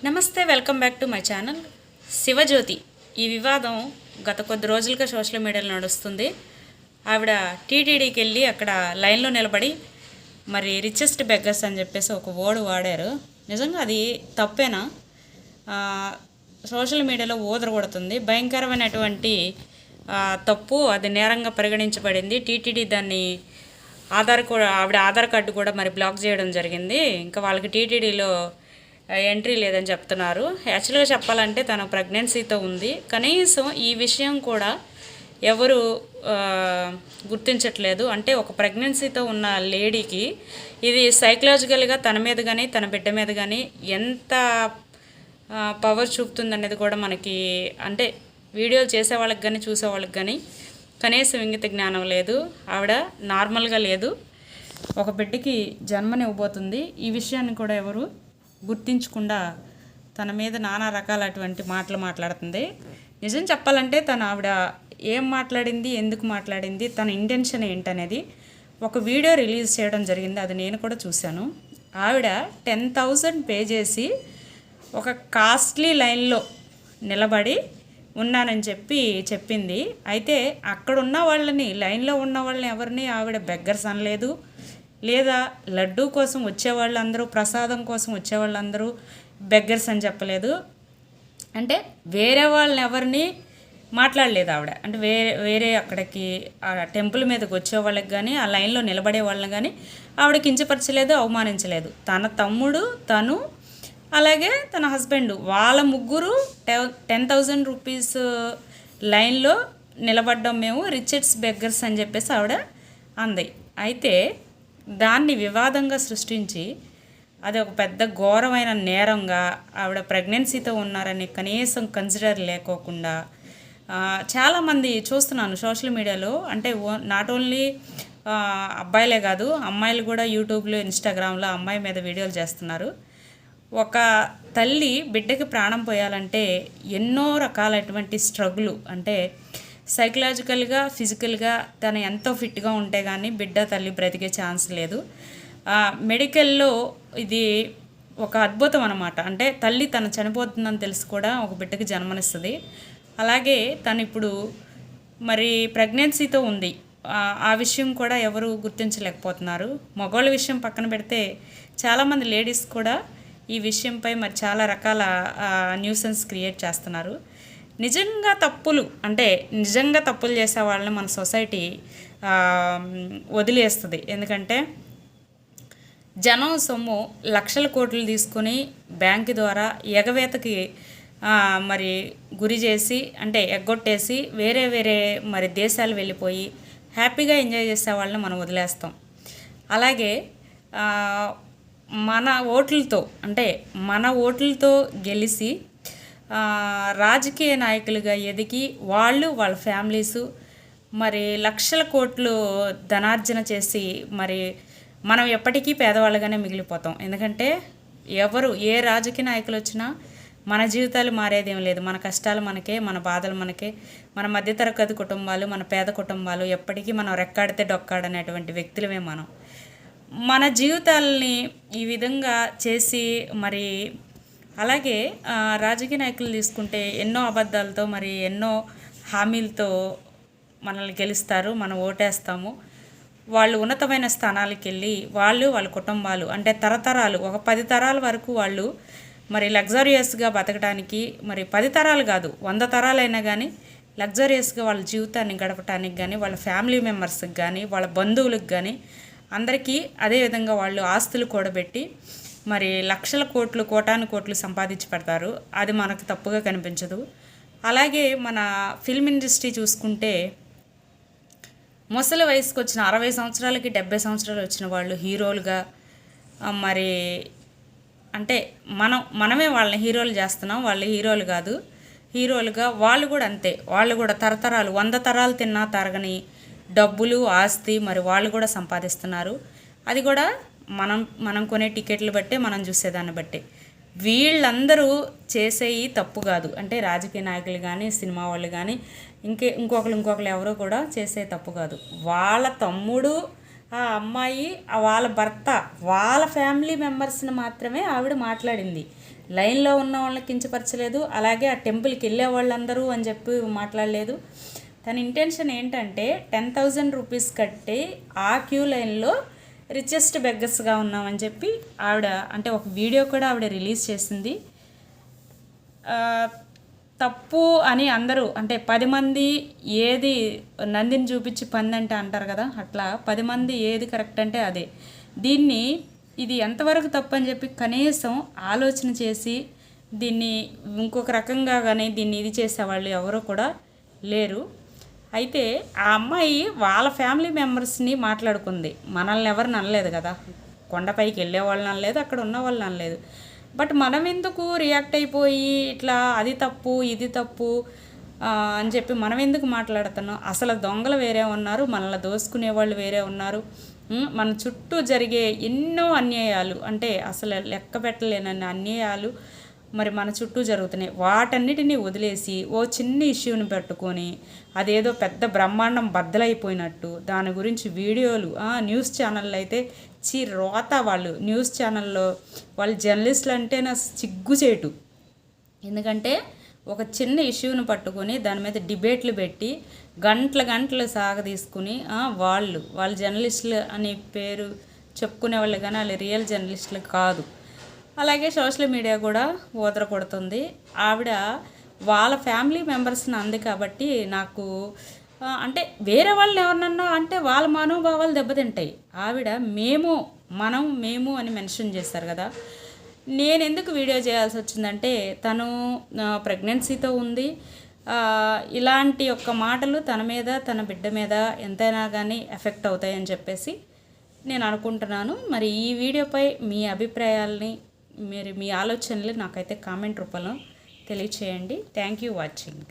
నమస్తే, welcome back to my channel. Shivajyothi ఈ వివాదం గత కొద్ది రోజులుగా సోషల్ మీడియాలో నడుస్తుంది. ఆవిడ టీటీడీకి వెళ్ళి అక్కడ లైన్లో నిలబడి మరి రిచెస్ట్ బెగ్గర్స్ అని చెప్పేసి ఒక వర్డ్ వాడారు. నిజంగా అది తప్పేనా? సోషల్ మీడియాలో ఊదరగొడుతుంది. భయంకరమైనటువంటి తప్పు, అది నేరంగా పరిగణించబడింది. టీటీడీ దాన్ని ఆవిడ ఆధార్ కార్డు కూడా మరి బ్లాక్ చేయడం జరిగింది. ఇంకా వాళ్ళకి టీటీడీలో ఎంట్రీ లేదని చెప్తున్నారు. యాక్చువల్గా చెప్పాలంటే తను ప్రెగ్నెన్సీతో ఉంది. కనీసం ఈ విషయం కూడా ఎవరు గుర్తించట్లేదు. అంటే ఒక ప్రెగ్నెన్సీతో ఉన్న లేడీకి ఇది సైకలాజికల్గా తన మీద కానీ తన బిడ్డ మీద కానీ ఎంత పవర్ చూపుతుందనేది కూడా మనకి, అంటే వీడియోలు చేసే వాళ్ళకి కానీ చూసే వాళ్ళకి కానీ కనీసం ఇంగిత జ్ఞానం లేదు. ఆవిడ నార్మల్గా లేదు, ఒక బిడ్డకి జన్మనివ్వబోతుంది. ఈ విషయాన్ని కూడా ఎవరు గుర్తించకుండా తన మీద నానా రకాలటువంటి మాటలు మాట్లాడుతుంది. నిజం చెప్పాలంటే ఆవిడ ఏం మాట్లాడింది, ఎందుకు మాట్లాడింది, తన ఇంటెన్షన్ ఏంటనేది ఒక వీడియో రిలీజ్ చేయడం జరిగింది. అది నేను కూడా చూశాను. ఆవిడ 10,000 పే చేసి ఒక కాస్ట్లీ లైన్లో నిలబడి ఉన్నానని చెప్పింది. అయితే అక్కడ ఉన్న వాళ్ళని, లైన్లో ఉన్న వాళ్ళని ఎవరిని ఆవిడ బెగ్గర్స్ అనలేదు, లేదా లడ్డూ కోసం వచ్చేవాళ్ళందరూ, ప్రసాదం కోసం వచ్చేవాళ్ళందరూ బెగ్గర్స్ అని చెప్పలేదు. అంటే వేరే వాళ్ళని ఎవరిని మాట్లాడలేదు ఆవిడ. అంటే వేరే అక్కడికి ఆ టెంపుల్ మీదకి వచ్చే వాళ్ళకి కానీ ఆ లైన్లో నిలబడే వాళ్ళని కానీ ఆవిడ కించపరచలేదు, అవమానించలేదు. తన తమ్ముడు, తను, అలాగే తన హస్బెండ్, వాళ్ళ ముగ్గురు 10,000 రూపీస్ లైన్లో నిలబడ్డం మేము రిచెట్స్ బెగ్గర్స్ అని చెప్పేసి ఆవిడ అంది. అయితే దాన్ని వివాదంగా సృష్టించి అది ఒక పెద్ద ఘోరమైన నేరంగా, ఆవిడ ప్రెగ్నెన్సీతో ఉన్నారని కనీసం కన్సిడర్ లేకోకుండా చాలామంది చూస్తున్నాను సోషల్ మీడియాలో. అంటే నాట్ ఓన్లీ అబ్బాయిలే కాదు, అమ్మాయిలు కూడా యూట్యూబ్లో, ఇన్స్టాగ్రామ్లో అమ్మాయి మీద వీడియోలు చేస్తున్నారు. ఒక తల్లి బిడ్డకి ప్రాణం పోయాలంటే ఎన్నో రకాలైనటువంటి స్ట్రగులు, అంటే సైకలాజికల్గా, ఫిజికల్గా తను ఎంతో ఫిట్గా ఉంటే కానీ బిడ్డ తల్లి బ్రతికే ఛాన్స్ లేదు. మెడికల్లో ఇది ఒక అద్భుతం అన్నమాట. అంటే తల్లి తను చనిపోతుందని తెలిసి కూడా ఒక బిడ్డకి జన్మనిస్తుంది. అలాగే తను ఇప్పుడు మరి ప్రెగ్నెన్సీతో ఉంది. ఆ విషయం కూడా ఎవరు గుర్తించలేకపోతున్నారు. మగవాళ్ళ విషయం పక్కన పెడితే చాలామంది లేడీస్ కూడా ఈ విషయంపై మరి చాలా రకాల న్యూసెన్స్ క్రియేట్ చేస్తున్నారు. నిజంగా తప్పులు చేసే వాళ్ళని మన సొసైటీ వదిలేస్తుంది. ఎందుకంటే జనం సొమ్ము లక్షల కోట్లు తీసుకొని బ్యాంకు ద్వారా ఎగవేతకి మరి గురి చేసి, అంటే ఎగ్గొట్టేసి వేరే మరి దేశాలు వెళ్ళిపోయి హ్యాపీగా ఎంజాయ్ చేసే వాళ్ళని మనం వదిలేస్తాం. అలాగే మన ఓట్లతో గెలిచి రాజకీయ నాయకులుగా ఎదిగి వాళ్ళ ఫ్యామిలీసు మరి లక్షల కోట్లు ధనార్జన చేసి మరి మనం ఎప్పటికీ పేదవాళ్ళగానే మిగిలిపోతాం. ఎందుకంటే ఏ రాజకీయ నాయకులు వచ్చినా మన జీవితాలు మారేదేం లేదు. మన కష్టాలు మనకే, మన బాధలు మనకే. మన మధ్యతరగతి కుటుంబాలు, మన పేద కుటుంబాలు ఎప్పటికీ మనం రెక్కాడితే డొక్కాడనేటువంటి వ్యక్తులమే మనం. మన జీవితాలని ఈ విధంగా చేసి మరి, అలాగే రాజకీయ నాయకులు తీసుకుంటే ఎన్నో అబద్ధాలతో మరి ఎన్నో హామీలతో మనల్ని గెలుస్తారు, మనం ఓటేస్తాము. వాళ్ళు ఉన్నతమైన స్థానాలకు వెళ్ళి వాళ్ళ కుటుంబాలు, అంటే తరతరాలు, ఒక 10 తరాల వరకు వాళ్ళు మరి లగ్జరియస్గా బతకడానికి, మరి 10 తరాలు కాదు 100 తరాలైనా కానీ లగ్జరియస్గా వాళ్ళ జీవితాన్ని గడపడానికి కానీ, వాళ్ళ ఫ్యామిలీ మెంబర్స్కి కానీ, వాళ్ళ బంధువులకు కానీ అందరికీ అదేవిధంగా వాళ్ళు ఆస్తులు కూడబెట్టి మరి లక్షల కోట్లు, కోటాను కోట్లు సంపాదించి పెడతారు. అది మనకు తప్పుగా కనిపించదు. అలాగే మన ఫిల్మ్ ఇండస్ట్రీ చూసుకుంటే ముసలి వయసుకు వచ్చిన 60 సంవత్సరాలకి 70 సంవత్సరాలు వచ్చిన వాళ్ళు హీరోలుగా, మరి అంటే మనమే వాళ్ళని హీరోలు చేస్తున్నాం, వాళ్ళు హీరోలు కాదు. హీరోలుగా వాళ్ళు కూడా అంతే. వాళ్ళు కూడా తరతరాలు 100 తరాలు తిన్నా తరగని డబ్బులు, ఆస్తి మరి వాళ్ళు కూడా సంపాదిస్తున్నారు. అది కూడా మనం కొనే టికెట్లు బట్టే, మనం చూసేదాన్ని బట్టే. వీళ్ళందరూ చేసేవి తప్పు కాదు. అంటే రాజకీయ నాయకులు కానీ, సినిమా వాళ్ళు కానీ, ఇంకొకరు ఎవరో కూడా చేసే తప్పు కాదు. వాళ్ళ తమ్ముడు, ఆ అమ్మాయి వాళ్ళ భర్త వాళ్ళ ఫ్యామిలీ మెంబర్స్ని మాత్రమే ఆవిడ మాట్లాడింది. లైన్లో ఉన్న వాళ్ళని కించపరచలేదు, అలాగే ఆ టెంపుల్కి వెళ్ళే వాళ్ళందరూ అని చెప్పి మాట్లాడలేదు. తన ఇంటెన్షన్ ఏంటంటే 10,000 రూపీస్ కట్టి ఆ క్యూ లైన్లో రిచెస్ట్ బెగ్గర్స్గా ఉన్నామని చెప్పి ఆవిడ అంటే ఒక వీడియో కూడా ఆవిడ రిలీజ్ చేసింది. తప్పు అని అందరూ అంటే 10 మంది ఏది నందిని చూపించి పందంటే అంటారు కదా, అట్లా 10 మంది ఏది కరెక్ట్ అంటే అదే. దీన్ని ఇది ఎంతవరకు తప్పు అని చెప్పి కనీసం ఆలోచన చేసి దీన్ని ఇంకొక రకంగా కానీ దీన్ని ఇది చేసేవాళ్ళు ఎవరూ కూడా లేరు. అయితే ఆ అమ్మాయి వాళ్ళ ఫ్యామిలీ మెంబర్స్ని మాట్లాడుకుంది, మనల్ని ఎవరిని అనలేదు కదా, కొండపైకి వెళ్ళే వాళ్ళని అనలేదు, అక్కడ ఉన్న వాళ్ళని అనలేదు. బట్ మనం ఎందుకు రియాక్ట్ అయిపోయి ఇట్లా అది తప్పు ఇది తప్పు అని చెప్పి మనం ఎందుకు మాట్లాడుతున్నాం? అసలు దొంగలు వేరే ఉన్నారు, మనల్ని దోసుకునే వాళ్ళు వేరే ఉన్నారు. మన చుట్టూ జరిగే ఎన్నో అన్యాయాలు అంటే అసలు లెక్క పెట్టలేనన్ని అన్యాయాలు మరి మన చుట్టూ జరుగుతున్నాయి. వాటన్నిటినీ వదిలేసి ఓ చిన్న ఇష్యూని పెట్టుకొని అదేదో పెద్ద బ్రహ్మాండం బద్దలైపోయినట్టు దాని గురించి వీడియోలు న్యూస్ ఛానళ్ళు అయితే రోత వాళ్ళు న్యూస్ ఛానల్లో వాళ్ళు జర్నలిస్టులు అంటే నా సిగ్గుచేటు. ఎందుకంటే ఒక చిన్న ఇష్యూని పట్టుకొని దాని మీద డిబేట్లు పెట్టి గంటలు సాగదీసుకుని వాళ్ళు జర్నలిస్టులు అనే పేరు చెప్పుకునే వాళ్ళు కానీ వాళ్ళు రియల్ జర్నలిస్టులు కాదు. అలాగే సోషల్ మీడియా కూడా ఊదర కొడుతుంది. ఆవిడ వాళ్ళ ఫ్యామిలీ మెంబర్స్ని అంది కాబట్టి నాకు అంటే వేరే వాళ్ళు ఎవరినన్నా అంటే వాళ్ళ మనోభావాలు దెబ్బతింటాయి. ఆవిడ మేము అని మెన్షన్ చేస్తారు కదా. నేను ఎందుకు వీడియో చేయాల్సి వచ్చిందంటే తను ప్రెగ్నెన్సీతో ఉంది. ఇలాంటి ఒక్క మాటలు తన మీద తన బిడ్డ మీద ఎంతైనా కానీ ఎఫెక్ట్ అవుతాయని చెప్పేసి నేను అనుకుంటున్నాను. మరి ఈ వీడియోపై మీ అభిప్రాయాల్ని మీ ఆలోచనలు నాకైతే కామెంట్ రూపంలో తెలియచేయండి. Thank you watching.